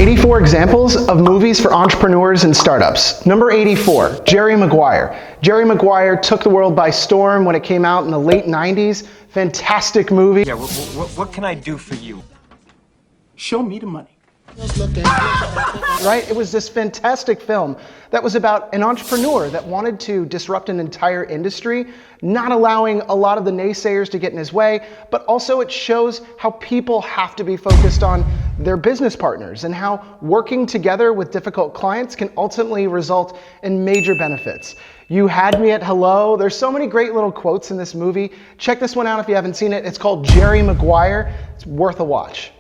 84 examples of movies for entrepreneurs and startups. Number 84, Jerry Maguire. Jerry Maguire took the world by storm when it came out in the late 90s. Fantastic movie. Yeah, what can I do for you? Show me the money. Right? It was this fantastic film that was about an entrepreneur that wanted to disrupt an entire industry, not allowing a lot of the naysayers to get in his way, but also it shows how people have to be focused on their business partners and how working together with difficult clients can ultimately result in major benefits. You had me at hello. There's so many great little quotes in this movie. Check this one out if you haven't seen it. It's called Jerry Maguire. It's worth a watch.